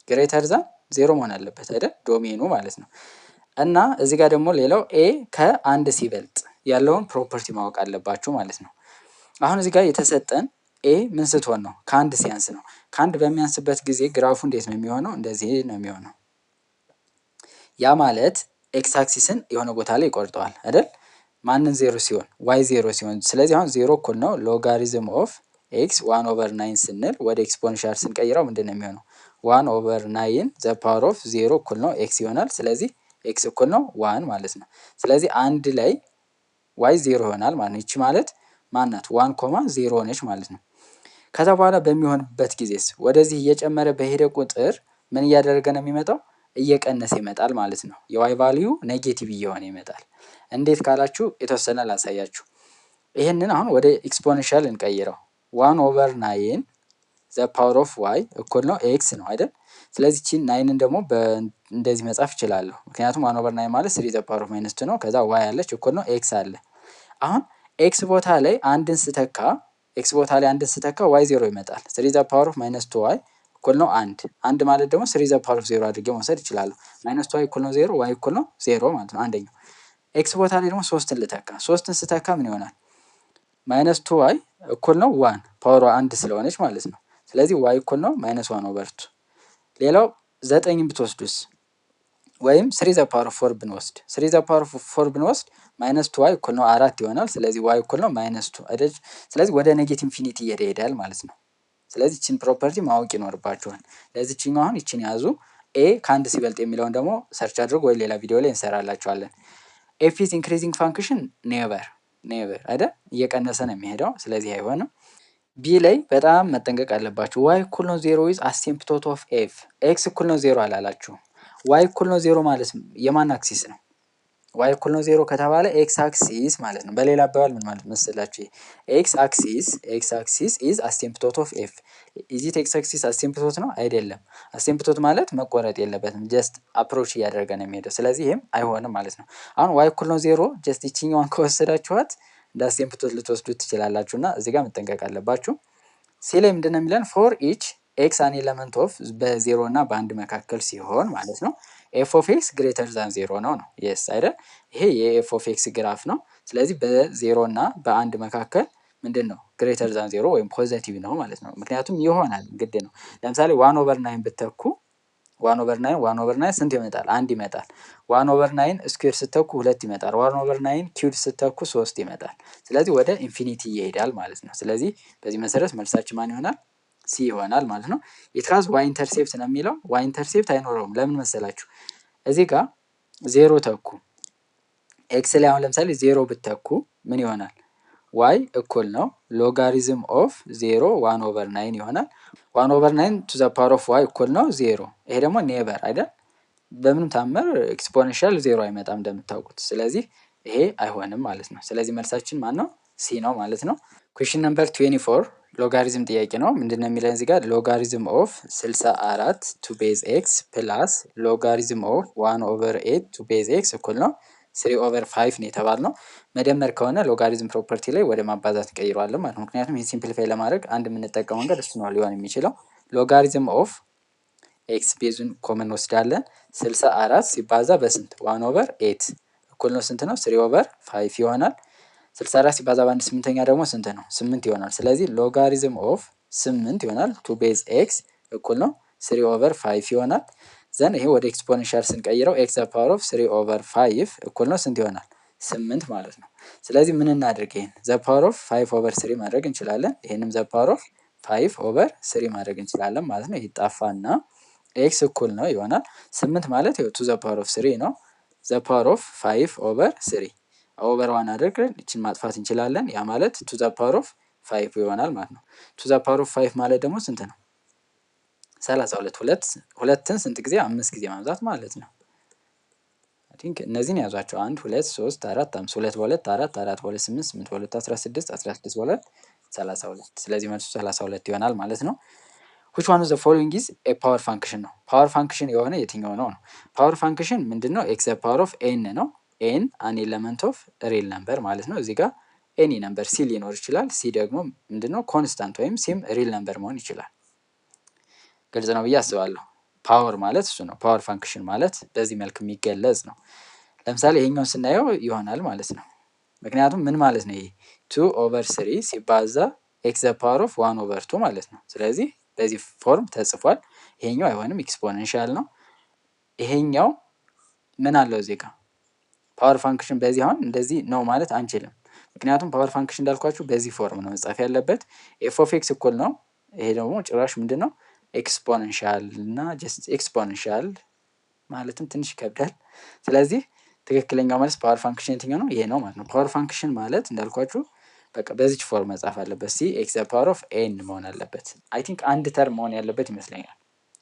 [SPEAKER 1] ግሬተር ዛን ዜሮ መሆን አለበት አይደል? ዶሜኑ ማለት ነው። እና እዚህ ጋር ደግሞ ሌላው ኤ ከአንድ ሲበልጥ ያለውን ፕሮፐርቲ ማወቅ አለባችሁ ማለት ነው። አሁን እዚህ ጋር የተሰጠን ኤ ምን ስትሆን ነው? ከአንድ ሲያንስ ነው። ከአንድ በሚያንስበት ጊዜ ግራፉ እንዴት ነው የሚሆነው? እንደዚህ ነው የሚሆነው። ያ ማለት ኤክስ አክሲስን የሆነ ቦታ ላይ ይቆርጠዋል አይደል? ማንን ዜሮ ሲሆን? ዋይ ዜሮ ሲሆን። ስለዚህ አሁን ዜሮ እኩል ነው ሎጋሪዝም ኦፍ ኤክስ 1/9 ስንል ወደ ኤክስፖኔንሻል ስንቀይረው ምንድን ነው የሚሆነው? 1/9 ዘ ፓወር ኦፍ ዜሮ እኩል ነው ኤክስ ይሆናል። ስለዚህ ኤክስ እኩል ነው ዋን ማለት ነው። ስለዚህ አንድ ላይ ዋይ ዜሮ ይሆናል ማለት ነው። ይቺ ማለት ማናት? 1,0 ነች ማለት ነው። ከዛ በኋላ በሚሆንበት ጊዜስ ወደዚህ እየጨመረ በሄደ ቁጥር ምን እያደረገ ነው የሚመጣው? እየቀነሰ ይመጣል ማለት ነው። የዋይ ቫልዩ ኔጌቲቭ እየሆነ ይመጣል። እንዴት ካላችሁ የተወሰነ ላሳያችሁ። ይህንን አሁን ወደ ኤክስፖኔንሻል እንቀይረው። 1/9 ዘ ፓወር ኦፍ ዋይ እኩል ነው ኤክስ ነው አይደል? ስለዚህ ቺን ናይንን ደግሞ እንደዚህ መጻፍ እችላለሁ። ምክንያቱም 1/9 ማለት 3 ዘ ፓወር ኦፍ -2 ነው። ከዛ ዋይ አለች እኩል ነው ኤክስ አለ። አሁን ኤክስ ቦታ ላይ አንድን ስተካ ዋይ ዜሮ ይመጣል። 3 ዘ ፓወር ኦፍ -2 ዋይ እኩል ነው አንድ ማለት ደግሞ 3 ዘ ፓወር ኦፍ 0 አድርጌ መውሰድ እችላለሁ። -2 ዋይ እኩል ነው 0 ዋይ እኩል ነው 0 ማለት ነው አንደኛው። ኤክስ ቦታ ላይ ደግሞ 3ን ልተካ። 3ን ስተካ ምን ይሆናል? -2 ዋይ እኩል ነው 1 ፓወሯ 1 ስለሆነች ማለት ነው። ስለዚህ ዋይ እኩል ነው -1/2። ሌላው 9ን ብትወስዱስ ወይም 3 ዘ ፓወር ኦፍ 4 ብንወስድ 3 ዘ ፓወር ኦፍ 4 ብንወስድ -2 ዋይ እኩል ነው 4 ይሆናል። ስለዚህ ዋይ እኩል ነው -2 አይደል? ስለዚህ ወደ ኔጌቲቭ ኢንፊኒቲ ይሄዳል ማለት ነው። ስለዚህ ይችን ፕሮፐርቲ ማወቅ ይኖርባችኋል። ለዚህኛው አሁን ይችን ያዙ። ኤ ከአንድ ሲበልጥ የሚለውን ደግሞ ሰርች አድርጎ ወይ ሌላ ቪዲዮ ላይ እንሰራላችኋለን። ኤፍ ኢዝ ኢንክሪዚንግ ፋንክሽን ኔቨር አይደል? እየቀነሰ ነው የሚሄደው። ስለዚህ አይሆንም። ቢ ላይ በጣም መጠንቀቅ አለባችሁ። ዋይ እኩል ነው 0 ኢዝ አሲምፕቶት ኦፍ ኤፍ። ኤክስ እኩል ነው 0 አላላችሁ። ዋይ እኩል ነው 0 ማለት የማን አክሲስ ነው? ዋይ እኩል ነው 0 ከተባለ ኤክስ አክሲስ ማለት ነው። በሌላ አባባል ምን ማለት መሰላችሁ? ኤክስ አክሲስ ኢዝ አሲምፕቶት ኦፍ ኤፍ። ኢዚት ኤክስ አክሲስ አሲምፕቶት ነው አይደለም። አሲምፕቶት ማለት መቆረጥ የለበትም። ጀስት አፕሮች እያደረገ ነው የሚሄደው። ስለዚህ ይሄም አይሆንም ማለት ነው። አሁን ዋይ እኩል ነው 0 ጀስት ይችኛዋን ከወሰዳችኋት እንደ አሲምፕቶት ልትወስዱት ትችላላችሁ እና እዚህ ጋር መጠንቀቅ አለባችሁ። ሲ ላይ ምንድን ነው የሚለን? ፎር ኢች ኤክስ አን ኤለመንት ኦፍ በ0 እና በ1 መካከል ሲሆን ማለት ነው ኤፍ ኦፍ ኤክስ ግሬተር ዛን 0 ነው። የስ አይደል? ይሄ የኤፍ ኦፍ ኤክስ ግራፍ ነው። ስለዚህ በ0 እና በ1 መካከል ምንድን ነው? ግሬተር ዛን 0 ወይም ፖዘቲቭ ነው ማለት ነው። ምክንያቱም ይሆናል ግድ ነው። ለምሳሌ 1/9 ብትተኩ 1/9 ስንት ይመጣል? 1 ይመጣል። 1/9 ስኩዌር ስተኩ 2 ይመጣል። 1/9 ኪዩብ ስተኩ 3 ይመጣል። ስለዚህ ወደ ኢንፊኒቲ ይሄዳል ማለት ነው። ስለዚህ በዚህ መሰረት መልሳችን ማን ይሆናል? ሲ ይሆናል ማለት ነው። ኢትካዝ ዋይ ኢንተርሴፕት ነው የሚለው። ዋይ ኢንተርሴፕት አይኖረውም። ለምን መሰላችሁ? እዚህ ጋር 0 ተኩ። ኤክስ ላይ አሁን ለምሳሌ 0 ብትተኩ ምን ይሆናል? ዋይ እኩል ነው ሎጋሪዝም ኦፍ 0 1/9 ይሆናል። 1/9 ቱ ዘ ፓወር ኦፍ ዋይ እኩል ነው 0። ይሄ ደግሞ ኔቨር አይደል? በምንም ታምር ኤክስፖኔንሻል 0 አይመጣም እንደምታውቁት። ስለዚህ ይሄ አይሆንም ማለት ነው። ስለዚህ መልሳችን ማን ነው? ሲ ነው ማለት ነው። ኩዌሽን ነምበር 24 ሎጋሪዝም ጥያቄ ነው። ምንድነው የሚለን እዚህ ጋር ሎጋሪዝም ኦፍ 64 ቱ ቤዝ ኤክስ ፕላስ ሎጋሪዝም ኦፍ 1 ኦቨር 8 ቱ ቤዝ ኤክስ እኩል ነው 3 ኦቨር 5 ነው የተባልነው። መደመር ከሆነ ሎጋሪዝም ፕሮፐርቲ ላይ ወደ ማባዛት እንቀይረዋለን ማለት ነው። ምክንያቱም ይህ ሲምፕሊፋይ ለማድረግ አንድ የምንጠቀመው መንገድ እሱ ነው ሊሆን የሚችለው። ሎጋሪዝም ኦፍ ኤክስ ቤዙን ኮመን ወስዳለን 64 ሲባዛ በስንት 1 ኦቨር 8 እኩል ነው ስንት ነው 3 ኦቨር 5 ይሆናል። 64 ሲባዛ በአንድ ስምንተኛ ደግሞ ስንት ነው 8 ይሆናል። ስለዚህ ሎጋሪዝም ኦፍ 8 ይሆናል ቱ ቤዝ ኤክስ እኩል ነው 3 ኦቨር 5 ይሆናል። ዘን ይሄ ወደ ኤክስፖኔንሻል ስንቀይረው ኤክስ ዘ ፓወር ኦፍ 3 ኦቨር 5 እኩል ነው ስንት ይሆናል 8 ማለት ነው። ስለዚህ ምን እናድርግ ይሄን ዘ ፓወር ኦፍ 5 ኦቨር 3 ማድረግ እንችላለን። ይሄንም ዘ ፓወር ኦፍ 5 ኦቨር 3 ማድረግ እንችላለን ማለት ነው። ይጣፋና ኤክስ እኩል ነው ይሆናል 8 ማለት ይኸው ቱ ዘ ፓወር ኦፍ 3 ነው። ዘ ፓወር ኦፍ 5 ኦቨር 3 ኦቨር 1 አድርገን እችን ማጥፋት እንችላለን። ያ ማለት ቱ ዘ ፓወር ኦፍ 5 ይሆናል ማለት ነው። ቱ ዘ ፓወር ኦፍ 5 ማለት ደግሞ ስንት ነው 32 ሁለትን ስንት ጊዜ 5 ጊዜ ማብዛት ማለት ነው። አይ ቲንክ እነዚህን ያዟቸው 1 2 3 4 5 2 በ2 4 4 በ2 8 8 በ2 16 16 በ2 32 ስለዚህ መልሱ 32 ይሆናል ማለት ነው። which one of the following is a power function ነው። ፓወር ፋንክሽን የሆነ የትኛው ነው ነው? ፓወር ፋንክሽን ምንድነው? x the power of n ነው። n an element of real number ማለት ነው። እዚህ ጋር ኤኒ ነምበር ሲ ሊኖር ይችላል። ሲ ደግሞ ምንድነው? ኮንስታንት ወይም ሲም ሪል ነምበር መሆን ይችላል። ግልጽ ነው ብዬ አስባለሁ። ፓወር ማለት እሱ ነው። ፓወር ፋንክሽን ማለት በዚህ መልክ የሚገለጽ ነው። ለምሳሌ ይሄኛውን ስናየው ይሆናል ማለት ነው። ምክንያቱም ምን ማለት ነው? ይሄ 2 ኦቨር 3 ሲባዛ ኤክስ ዘ ፓወር ኦፍ 1 ኦቨር 2 ማለት ነው። ስለዚህ በዚህ ፎርም ተጽፏል። ይሄኛው አይሆንም፣ ኤክስፖኔንሻል ነው። ይሄኛው ምን አለው እዚህ ጋር ፓወር ፋንክሽን በዚህ አሁን እንደዚህ ነው ማለት አንችልም። ምክንያቱም ፓወር ፋንክሽን እንዳልኳችሁ በዚህ ፎርም ነው መጻፍ ያለበት። ኤፍ ኦፍ ኤክስ እኩል ነው። ይሄ ደግሞ ጭራሽ ምንድን ነው ኤክስፖኔንሻል እና ጀስት ኤክስፖኔንሻል ማለትም ትንሽ ይከብዳል። ስለዚህ ትክክለኛው መልስ ፓወር ፋንክሽን የትኛው ነው? ይሄ ነው ማለት ነው። ፓወር ፋንክሽን ማለት እንዳልኳችሁ በቃ በዚች ፎርም መጻፍ አለበት። ሲ ኤክስ ዘ ፓወር ኦፍ ኤን መሆን አለበት። አይ ቲንክ አንድ ተርም መሆን ያለበት ይመስለኛል።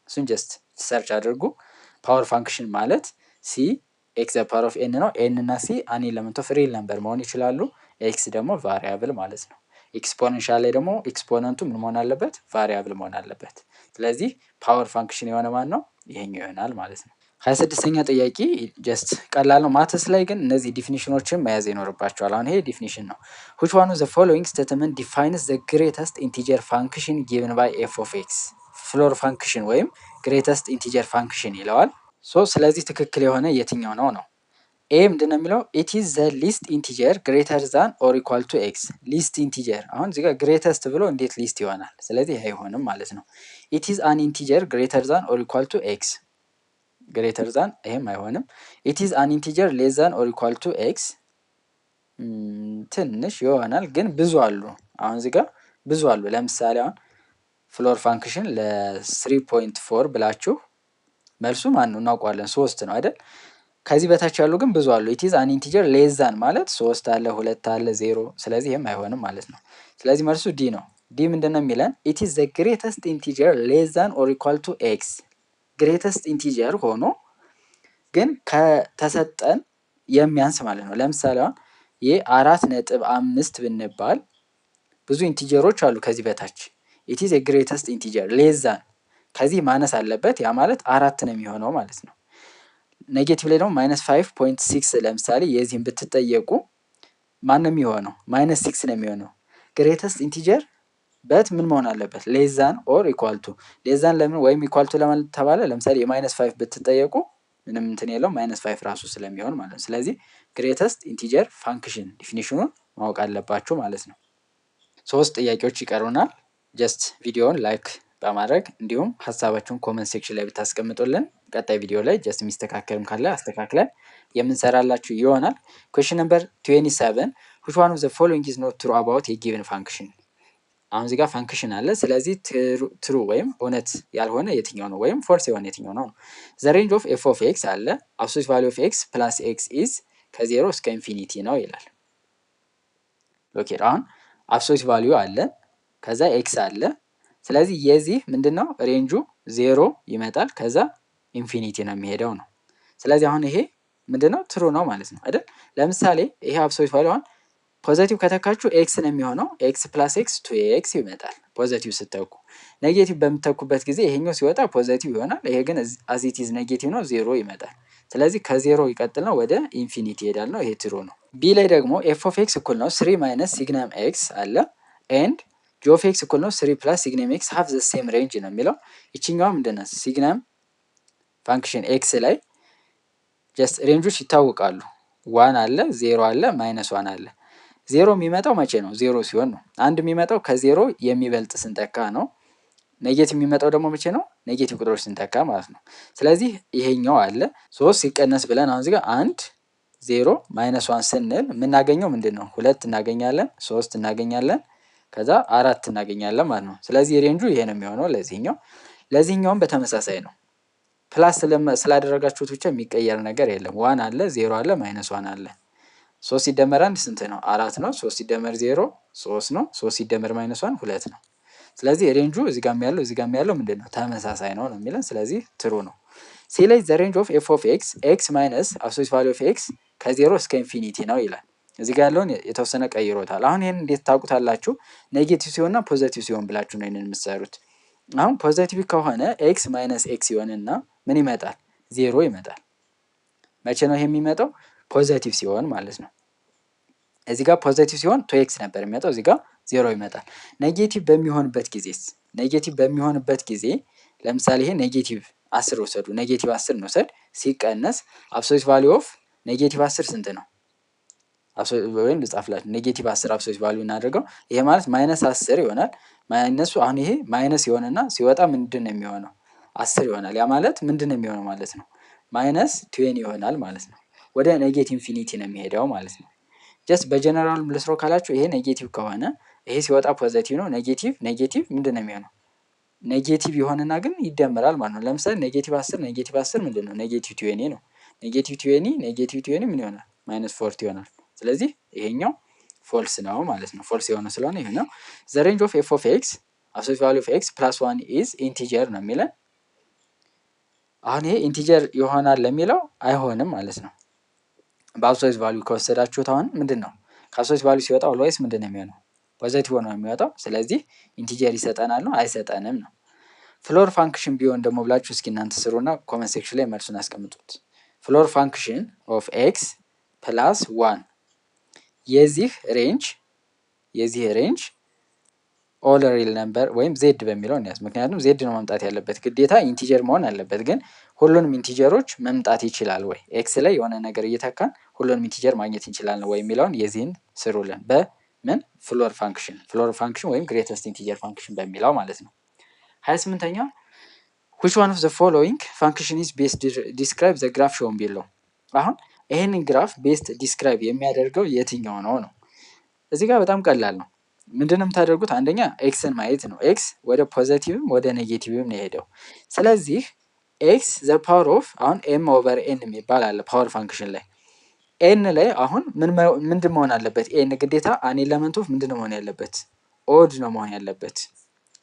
[SPEAKER 1] እሱን ጀስት ሰርች አድርጉ። ፓወር ፋንክሽን ማለት ሲ ኤክስ ዘ ፓወር ኦፍ ኤን ነው። ኤን እና ሲ አን ኤለመንት ኦፍ ሪል ነምበር መሆን ይችላሉ። ኤክስ ደግሞ ቫሪያብል ማለት ነው። ኤክስፖኔንሻል ላይ ደግሞ ኤክስፖነንቱ ምን መሆን አለበት? ቫሪያብል መሆን አለበት። ስለዚህ ፓወር ፋንክሽን የሆነ ማን ነው? ይሄኛው ይሆናል ማለት ነው። 26ኛ ጥያቄ ጀስት ቀላል ነው። ማትስ ላይ ግን እነዚህ ዲፊኒሽኖችን መያዝ ይኖርባቸዋል። አሁን ይሄ ዲፊኒሽን ነው። which one of the following statement defines the greatest integer function given by f of x ፍሎር ፋንክሽን ወይም greatest integer function ይለዋል። ስለዚህ ትክክል የሆነ የትኛው ነው ነው? ኤ ምንድን ነው የሚለው it is the least integer greater than or equal to x least integer። አሁን እዚህ ጋር greatest ብሎ እንዴት ሊስት ይሆናል? ስለዚህ ይሄ አይሆንም ማለት ነው። it is an integer greater than or equal to x ግሬተር ዛን ይሄም አይሆንም። ኢት ኢዝ አን ኢንቲጀር ሌስ ዛን ኦር ኢኳል ቱ ኤክስ ትንሽ ይሆናል፣ ግን ብዙ አሉ። አሁን እዚህ ጋር ብዙ አሉ። ለምሳሌ አሁን ፍሎር ፋንክሽን ለ3.4 ብላችሁ መልሱ ማን ነው እናውቀዋለን፣ 3 ነው አይደል? ከዚህ በታች ያሉ ግን ብዙ አሉ። ኢት ኢዝ አን ኢንቲጀር ሌስ ዛን ማለት 3 አለ፣ 2 አለ፣ 0። ስለዚህ ይሄም አይሆንም ማለት ነው። ስለዚህ መልሱ ዲ ነው። ዲ ምንድነው የሚለን? ኢት ኢዝ ዘ ግሬተስት ኢንቲጀር ሌስ ዛን ኦር ኢኳል ቱ ኤክስ ግሬተስት ኢንቲጀር ሆኖ ግን ከተሰጠን የሚያንስ ማለት ነው። ለምሳሌ አሁን የ4.5 ብንባል ብዙ ኢንቲጀሮች አሉ ከዚህ በታች። ኢት ኢዝ ግሬተስት ኢንቲጀር ሌስ ዛን ከዚህ ማነስ አለበት። ያ ማለት 4 ነው የሚሆነው ማለት ነው። ኔጌቲቭ ላይ ደግሞ -5.6 ለምሳሌ የዚህን ብትጠየቁ ማን ነው የሚሆነው? -6 ነው የሚሆነው። ግሬተስት ኢንቲጀር በት ምን መሆን አለበት? ሌስ ዛን ኦር ኢኳል ቱ። ሌስ ዛን ለምን ወይም ኢኳል ቱ ለማለት ተባለ? ለምሳሌ የ-5 ብትጠየቁ ምንም እንትን የለው -5 ራሱ ስለሚሆን ማለት ነው። ስለዚህ ግሬተስት ኢንቲጀር ፋንክሽን ዲፊኒሽኑን ማወቅ አለባችሁ ማለት ነው። 3 ጥያቄዎች ይቀሩናል። ጀስት ቪዲዮውን ላይክ በማድረግ እንዲሁም ሀሳባችሁን ኮመንት ሴክሽን ላይ ብታስቀምጡልን ቀጣይ ቪዲዮ ላይ ጀስት የሚስተካከልም ካለ አስተካክለን የምንሰራላችሁ ይሆናል። ኩዌስችን ነምበር 27 which one of the following is not true about a given function። አሁን እዚህ ጋር ፋንክሽን አለ። ስለዚህ ትሩ ወይም እውነት ያልሆነ የትኛው ነው ወይም ፎልስ የሆነ የትኛው ነው? ዘ ሬንጅ ኦፍ ኤፍ ኦፍ ኤክስ አለ አብሶሉት ቫልዩ ኦፍ ኤክስ ፕላስ ኤክስ ኢዝ ከ0 እስከ ኢንፊኒቲ ነው ይላል። ኦኬ አሁን አብሶሉት ቫልዩ አለ፣ ከዛ ኤክስ አለ። ስለዚህ የዚህ ምንድነው ሬንጁ 0 ይመጣል፣ ከዛ ኢንፊኒቲ ነው የሚሄደው ነው። ስለዚህ አሁን ይሄ ምንድነው ትሩ ነው ማለት ነው አይደል? ለምሳሌ ይሄ አብሶሉት ቫልዩ አሁን ፖዘቲቭ ከተካችሁ ኤክስ ነው የሚሆነው። ኤክስ ፕላስ ኤክስ 2ኤክስ ይመጣል ፖዘቲቭ ስተኩ። ኔጌቲቭ በምተኩበት ጊዜ ይሄኛው ሲወጣ ፖዘቲቭ ይሆናል። ይሄ ግን አዚቲዝ ኔጌቲቭ ነው፣ ዜሮ ይመጣል። ስለዚህ ከዜሮ ይቀጥል ነው ወደ ኢንፊኒቲ ይሄዳል ነው። ይሄ ትሩ ነው። ቢ ላይ ደግሞ ኤፍ ኦፍ ኤክስ እኩል ነው 3 ማይነስ ሲግናም ኤክስ አለ ኤንድ ጂ ኦፍ ኤክስ እኩል ነው 3 ፕላስ ሲግናም ኤክስ ሃቭ ዘ ሴም ሬንጅ ነው የሚለው። ይችኛዋ ምንድነው? ሲግናም ፋንክሽን ኤክስ ላይ ጀስት ሬንጆች ይታወቃሉ። ዋን አለ፣ ዜሮ አለ፣ ማይነስ ዋን አለ። ዜሮ የሚመጣው መቼ ነው? ዜሮ ሲሆን ነው። አንድ የሚመጣው ከዜሮ የሚበልጥ ስንተካ ነው። ኔጌቲቭ የሚመጣው ደግሞ መቼ ነው? ኔጌቲቭ ቁጥሮች ስንተካ ማለት ነው። ስለዚህ ይሄኛው አለ 3 ሲቀነስ ብለን አሁን እዚህ ጋር 1 0 ማይነስ ዋን ስንል የምናገኘው ምንድን ነው? 2 እናገኛለን፣ 3 እናገኛለን፣ ከዛ 4 እናገኛለን ማለት ነው። ስለዚህ ሬንጁ ይሄ ነው የሚሆነው ለዚህኛው። ለዚህኛውም በተመሳሳይ ነው። ፕላስ ስላደረጋችሁት ብቻ የሚቀየር ነገር የለም። ዋን አለ፣ 0 አለ፣ ማይነስ ዋን አለ። 3 ሲደመር 1 ስንት ነው? 4 ነው። 3 ሲደመር 0 3 ነው። 3 ሲደመር ማይነስ ዋን 2 ነው። ስለዚህ ሬንጁ እዚህ ጋር ያለው እዚህ ጋር ያለው ምንድን ነው? ተመሳሳይ ነው የሚለን። ስለዚህ ትሩ ነው። ሲ ላይ ዘ ሬንጅ ኦፍ ኤፍ ኦፍ ኤክስ ኤክስ ማይነስ አብሶሉት ቫልዩ ኦፍ ኤክስ ከዜሮ እስከ ኢንፊኒቲ ነው ይላል። እዚህ ጋር ያለውን የተወሰነ ቀይሮታል። አሁን ይህን እንዴት ታውቁታላችሁ? ኔጌቲቭ ሲሆንና ፖዘቲቭ ሲሆን ብላችሁ ነው ይህንን የምትሰሩት። አሁን ፖዘቲቭ ከሆነ ኤክስ ማይነስ ኤክስ ሲሆንና ምን ይመጣል? ዜሮ ይመጣል። መቼ ነው ይሄ የሚመጣው? ፖዘቲቭ ሲሆን ማለት ነው። እዚህ ጋር ፖዘቲቭ ሲሆን ቱ ኤክስ ነበር የሚመጣው፣ እዚህ ጋር ዜሮ ይመጣል። ኔጌቲቭ በሚሆንበት ጊዜስ? ኔጌቲቭ በሚሆንበት ጊዜ ለምሳሌ ይሄ ኔጌቲቭ 10 ወሰዱ፣ ኔጌቲቭ 10 እንውሰድ። ሲቀነስ አብሶሉት ቫልዩ ኦፍ ኔጌቲቭ 10 ስንት ነው? ወይም ልጻፍላችሁ፣ ኔጌቲቭ 10 አብሶሉት ቫልዩ እናደርገው። ይሄ ማለት ማይነስ 10 ይሆናል። ማይነሱ አሁን ይሄ ማይነስ ይሆንና ሲወጣ ምንድን ነው የሚሆነው? 10 ይሆናል። ያ ማለት ምንድን ነው የሚሆነው ማለት ነው? ማይነስ 20 ይሆናል ማለት ነው። ወደ ኔጌቲቭ ኢንፊኒቲ ነው የሚሄደው ማለት ነው። ጀስት በጀነራል ልስሮ ካላችሁ ይሄ ኔጌቲቭ ከሆነ ይሄ ሲወጣ ፖዘቲቭ ነው። ኔጌቲቭ ኔጌቲቭ ምንድን ነው የሚሆነው? ኔጌቲቭ ይሆንና ግን ይደመራል ማለት ነው። ለምሳሌ ኔጌቲቭ 10 ምንድን ነው? ኔጌቲቭ 20 ነው። ኔጌቲቭ 20 ምን ይሆናል? ማይነስ 40 ይሆናል። ስለዚህ ይሄኛው ፎልስ ነው ማለት ነው። ፎልስ የሆነ ስለሆነ ይሄ ነው። ዘ ሬንጅ ኦፍ ኤፍ ኦፍ ኤክስ አብሶሉት ቫልዩ ኦፍ ኤክስ ፕላስ 1 ኢዝ ኢንቲጀር ነው የሚለን። አሁን ይሄ ኢንቲጀር ይሆናል ለሚለው አይሆንም ማለት ነው። በአብሶሉት ቫልዩ ከወሰዳችሁት አሁን ምንድን ነው? ከአብሶሉት ቫልዩ ሲወጣ ኦልዌይስ ምንድን ነው የሚሆነው? ፖዘቲቭ ሆኖ የሚወጣው። ስለዚህ ኢንቲጀር ይሰጠናል ነው አይሰጠንም ነው። ፍሎር ፋንክሽን ቢሆን ደግሞ ብላችሁ እስኪ እናንተ ስሩና ኮመንት ሴክሽን ላይ መልሱን አስቀምጡት። ፍሎር ፋንክሽን ኦፍ ኤክስ ፕላስ 1 የዚህ ሬንጅ ኦል ሪል ነምበር ወይም ዜድ በሚለው እንያዝ። ምክንያቱም ዜድ ነው መምጣት ያለበት፣ ግዴታ ኢንቲጀር መሆን አለበት። ግን ሁሉንም ኢንቲጀሮች መምጣት ይችላል ወይ? ኤክስ ላይ የሆነ ነገር እየተካን ሁሉንም ኢንቲጀር ማግኘት እንችላለን ወይ የሚለውን የዚህን ስሩልን። በምን ፍሎር ፋንክሽን ወይም ግሬተስት ኢንቲጀር ፋንክሽን በሚለው ማለት ነው። 28ኛ which one of the following function is best describe the graph shown below። አሁን ይሄንን ግራፍ ቤስት ዲስክራይብ የሚያደርገው የትኛው ነው ነው? እዚህ ጋር በጣም ቀላል ነው። ምንድነው የምታደርጉት? አንደኛ ኤክስን ማየት ነው። ኤክስ ወደ ፖዘቲቭም ወደ ኔጌቲቭም ነው የሄደው። ስለዚህ ኤክስ ዘ ፓወር ኦፍ አሁን ኤም ኦቨር ኤን የሚባል አለ ፓወር ፋንክሽን ላይ። ኤን ላይ አሁን ምንድን መሆን አለበት? ኤን ግዴታ አን ኤለመንት ኦፍ ምንድን መሆን ያለበት? ኦድ ነው መሆን ያለበት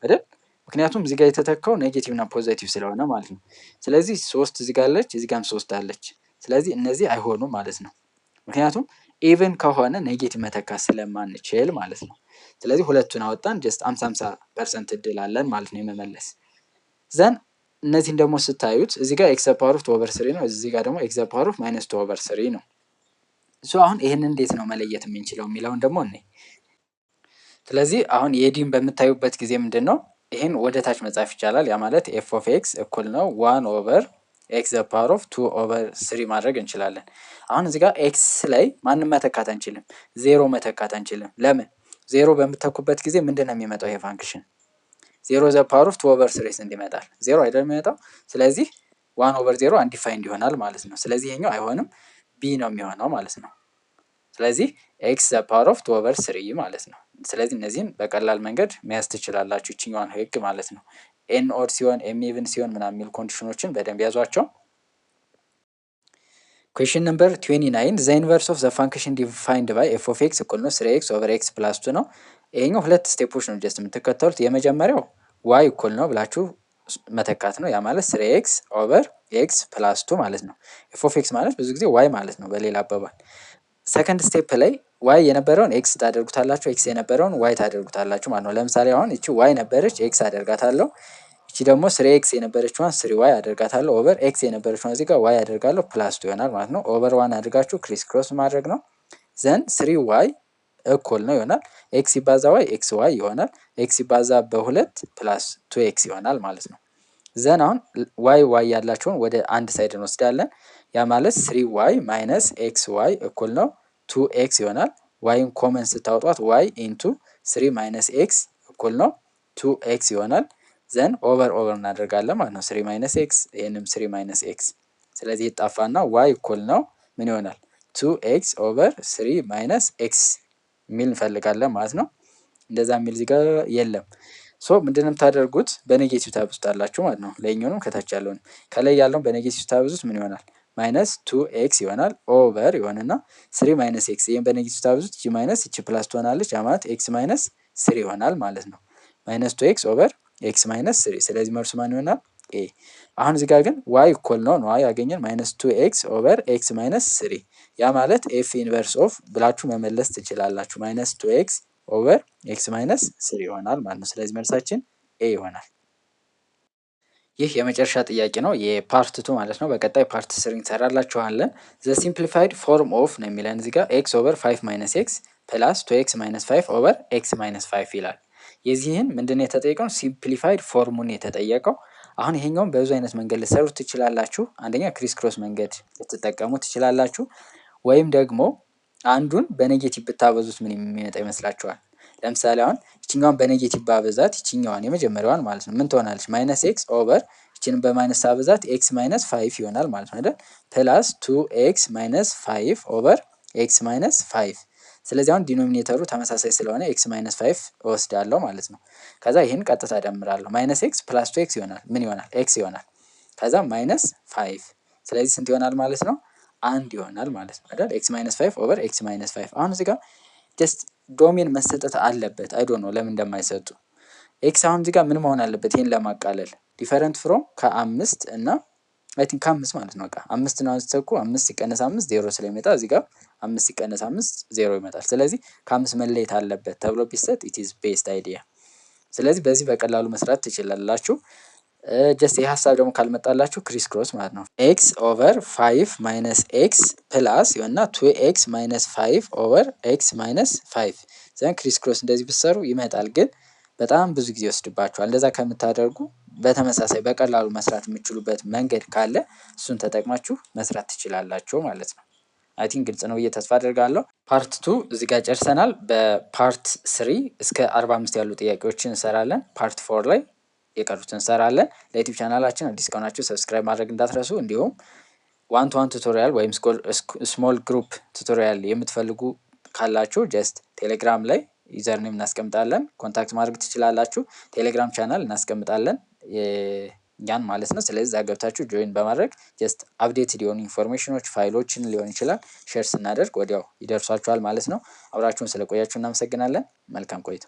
[SPEAKER 1] አይደል? ምክንያቱም እዚህ ጋር የተተካው ኔጌቲቭ እና ፖዘቲቭ ስለሆነ ማለት ነው። ስለዚህ 3 እዚህ ጋር አለች፣ እዚህ ጋርም 3 አለች። ስለዚህ እነዚህ አይሆኑም ማለት ነው። ምክንያቱም ኢቨን ከሆነ ኔጌቲቭ መተካት ስለማንችል ማለት ነው። ስለዚህ ሁለቱን አወጣን። ጀስት 50% እድል አለን ማለት ነው የመመለስ። ዘን እነዚህን ደግሞ ስታዩት እዚህ ጋር ኤክስ ፓወር ኦፍ 2 ኦቨር 3 ነው፣ እዚህ ጋር ደግሞ ኤክስ ፓወር ኦፍ ማይነስ 2 ኦቨር 3 ነው። አሁን ይህንን እንዴት ነው መለየት የምንችለው የሚለውን ደግሞ እኔ ስለዚህ አሁን የዲን በምታዩበት ጊዜ ምንድን ነው ይህን ወደ ታች መጻፍ ይቻላል። ያ ማለት ኤፍ ኦፍ ኤክስ እኩል ነው 1 ኦቨር ኤክስ ዘ ፓወር ኦፍ 2 ኦቨር 3 ማድረግ እንችላለን። አሁን እዚህ ጋር ኤክስ ላይ ማንም መተካት አንችልም፣ ዜሮ መተካት አንችልም። ለምን? ዜሮ በምተኩበት ጊዜ ምንድን ነው የሚመጣው? ይሄ ፋንክሽን 0 ዘ ፓወር ኦፍ 2 ኦቨር 3 ስንት ይመጣል? ዜሮ አይደል የሚመጣው? ስለዚህ 1 ኦቨር 0 አንዲፋይንድ ይሆናል ማለት ነው። ስለዚህ ይሄኛው አይሆንም፣ ቢ ነው የሚሆነው ማለት ነው። ስለዚህ ኤክስ ዘ ፓወር ኦፍ 2 ኦቨር 3 ማለት ነው። ስለዚህ እነዚህን በቀላል መንገድ መያዝ ትችላላችሁ፣ ይችኛዋን ህግ ማለት ነው። ኤን ኦድ ሲሆን ኤም ኢቭን ሲሆን ምናምን የሚሉ ኮንዲሽኖችን በደንብ ያዟቸው። ኩዌሽን ነምበር 29 ዘ ኢንቨርስ ኦፍ ዘ ፋንክሽን ዲፋይንድ ባይ ኤፍ ኦፍ ኤክስ እኩል ነው 3ኤክስ ኦቨር ኤክስ ፕላስ 2 ነው። ይሄኛው ሁለት ስቴፖች ነው ጀስት የምትከተሉት። የመጀመሪያው ዋይ እኩል ነው ብላችሁ መተካት ነው። ያ ማለት 3ኤክስ ኦቨር ኤክስ ፕላስ 2 ማለት ነው። ኤፍ ኦፍ ኤክስ ማለት ብዙ ጊዜ ዋይ ማለት ነው በሌላ አባባል። ሰከንድ ስቴፕ ላይ ዋይ የነበረውን ኤክስ ታደርጉታላችሁ፣ ኤክስ የነበረውን ዋይ ታደርጉታላችሁ ማለት ነው። ለምሳሌ አሁን እቺ ዋይ ነበረች ኤክስ አደርጋታለሁ። እቺ ደግሞ ስሪ ኤክስ የነበረችዋን ስሪ ዋይ አደርጋታለሁ። ኦቨር ኤክስ የነበረችዋን እዚህ ጋር ዋይ አደርጋለሁ ፕላስ ቱ ይሆናል ማለት ነው። ኦቨር ዋን አድርጋችሁ ክሪስ ክሮስ ማድረግ ነው። ዘን ስሪ ዋይ እኩል ነው ይሆናል። ኤክስ ሲባዛ ዋይ ኤክስ ዋይ ይሆናል። ኤክስ ሲባዛ በሁለት ፕላስ ቱ ኤክስ ይሆናል ማለት ነው። ዘን አሁን ዋይ ዋይ ያላቸውን ወደ አንድ ሳይድ እንወስዳለን። ያ ማለት ስሪ ዋይ ማይነስ ኤክስ ዋይ እኩል ነው ቱ ኤክስ ይሆናል። ዋይን ኮመን ስታወጧት ዋይ ኢንቱ ስሪ ማይነስ ኤክስ እኩል ነው ቱ ኤክስ ይሆናል። ዘን ኦቨር ኦቨር እናደርጋለን ማለት ነው። ስሪ ማይነስ ኤክስ ይህንም ስሪ ማይነስ ኤክስ፣ ስለዚህ ይጣፋና ዋይ እኩል ነው ምን ይሆናል ቱ ኤክስ ኦቨር ስሪ ማይነስ ኤክስ የሚል እንፈልጋለን ማለት ነው። እንደዛ የሚል እዚህ ጋር የለም። ሶ ምንድነው የምታደርጉት? በኔጌቲቭ ታብዙታላችሁ ማለት ነው። ላይኛውንም ከታች ያለውን ከላይ ያለውን በኔጌቲቭ ታብዙት ምን ይሆናል? ማይነስ ቱ ኤክስ ይሆናል ኦቨር ይሆንና ስሪ ማይነስ ኤክስ፣ ይህም በኔጌቲቭ ታብዙት እቺ ማይነስ እቺ ፕላስ ትሆናለች። ያ ማለት ኤክስ ማይነስ ስሪ ይሆናል ማለት ነው። ማይነስ ቱ ኤክስ ኦቨር ኤክስ ማይነስ ስሪ። ስለዚህ መልሱ ማን ይሆናል? ኤ። አሁን እዚህ ጋር ግን ዋይ እኩል ነው ዋይ ያገኘን ማይነስ ቱ ኤክስ ኦቨር ኤክስ ማይነስ ስሪ። ያ ማለት ኤፍ ኢንቨርስ ኦፍ ብላችሁ መመለስ ትችላላችሁ። ማይነስ ቱ ኤክስ ኦቨር ኤክስ ማይነስ ስሪ ይሆናል ማለት ነው። ስለዚህ መልሳችን ኤ ይሆናል። ይህ የመጨረሻ ጥያቄ ነው የፓርት ቱ ማለት ነው። በቀጣይ ፓርት ስሪ እንሰራላችኋለን። ዘ ሲምፕሊፋይድ ፎርም ኦፍ ነው የሚለን እዚህ ጋር ኤክስ ኦቨር ፋይቭ ማይነስ ኤክስ ፕላስ ቱ ኤክስ ማይነስ ፋይቭ ኦቨር ኤክስ ማይነስ ፋይቭ ይላል። የዚህን ምንድን ነው የተጠየቀው? ሲምፕሊፋይድ ፎርሙን የተጠየቀው። አሁን ይሄኛውን በብዙ አይነት መንገድ ልትሰሩት ትችላላችሁ። አንደኛ ክሪስ ክሮስ መንገድ ልትጠቀሙ ትችላላችሁ። ወይም ደግሞ አንዱን በኔጌቲቭ ብታበዙት ምን የሚመጣ ይመስላችኋል? ለምሳሌ አሁን ይችኛዋን በኔጌቲቭ ባበዛት ይችኛዋን የመጀመሪያዋን ማለት ነው ምን ትሆናለች? ማይነስ ኤክስ ኦቨር ይችንን በማይነስ አበዛት ኤክስ ማይነስ ፋይቭ ይሆናል ማለት ነው አይደል? ፕላስ ቱ ኤክስ ማይነስ ፋይቭ ኦቨር ኤክስ ማይነስ ፋይቭ። ስለዚህ አሁን ዲኖሚኔተሩ ተመሳሳይ ስለሆነ ኤክስ ማይነስ ፋይቭ እወስዳለሁ ማለት ነው። ከዛ ይህን ቀጥታ ደምራለሁ። ማይነስ ኤክስ ፕላስ ቱ ኤክስ ይሆናል ምን ይሆናል? ኤክስ ይሆናል። ከዛ ማይነስ ፋይቭ። ስለዚህ ስንት ይሆናል ማለት ነው? አንድ ይሆናል ማለት ነው አይደል? ኤክስ ማይነስ ፋይቭ ኦቨር ኤክስ ማይነስ ፋይቭ። አሁን እዚህ ጋር ጀስት ዶሜን መሰጠት አለበት። አይዶ ነው ለምን እንደማይሰጡ። ኤክስ አሁን እዚህ ጋር ምን መሆን አለበት? ይህን ለማቃለል ዲፈረንት ፍሮም ከአምስት እና አይ ቲንክ ከአምስት ማለት ነው። በቃ አምስት ነው አንስተኩ አምስት ሲቀነስ አምስት ዜሮ ስለሚመጣ እዚህ ጋር አምስት ሲቀነስ አምስት ዜሮ ይመጣል። ስለዚህ ከአምስት መለየት አለበት ተብሎ ቢሰጥ ኢት ኢዝ ቤስት አይዲያ። ስለዚህ በዚህ በቀላሉ መስራት ትችላላችሁ። ጀስት ይህ ሀሳብ ደግሞ ካልመጣላችሁ ክሪስ ክሮስ ማለት ነው። ኤክስ ኦቨር ፋይቭ ማይነስ ኤክስ ፕላስ ይሆንና ቱ ኤክስ ማይነስ ፋይቭ ኦቨር ኤክስ ማይነስ ፋይቭ ዘን ክሪስ ክሮስ እንደዚህ ብትሰሩ ይመጣል። ግን በጣም ብዙ ጊዜ ይወስድባችኋል። እንደዛ ከምታደርጉ በተመሳሳይ በቀላሉ መስራት የምችሉበት መንገድ ካለ እሱን ተጠቅማችሁ መስራት ትችላላችሁ ማለት ነው። አይ ቲንክ ግልጽ ነው ብዬ ተስፋ አደርጋለሁ። ፓርት ቱ እዚህ ጋር ጨርሰናል። በፓርት ስሪ እስከ 45 ያሉ ጥያቄዎችን እንሰራለን። ፓርት ፎር ላይ የቀሩትን እንሰራለን። ለዩቲዩብ ቻናላችን አዲስ ከሆናችሁ ሰብስክራይብ ማድረግ እንዳትረሱ። እንዲሁም ዋን ቱ ዋን ቱቶሪያል ወይም ስሞል ግሩፕ ቱቶሪያል የምትፈልጉ ካላችሁ ጀስት ቴሌግራም ላይ ዩዘርኔም እናስቀምጣለን፣ ኮንታክት ማድረግ ትችላላችሁ። ቴሌግራም ቻናል እናስቀምጣለን ያን ማለት ነው። ስለዚህ እዛ ገብታችሁ ጆይን በማድረግ ጀስት አፕዴትድ የሆኑ ኢንፎርሜሽኖች ፋይሎችን ሊሆን ይችላል ሼር ስናደርግ ወዲያው ይደርሷችኋል ማለት ነው። አብራችሁን ስለቆያችሁ እናመሰግናለን። መልካም ቆይታ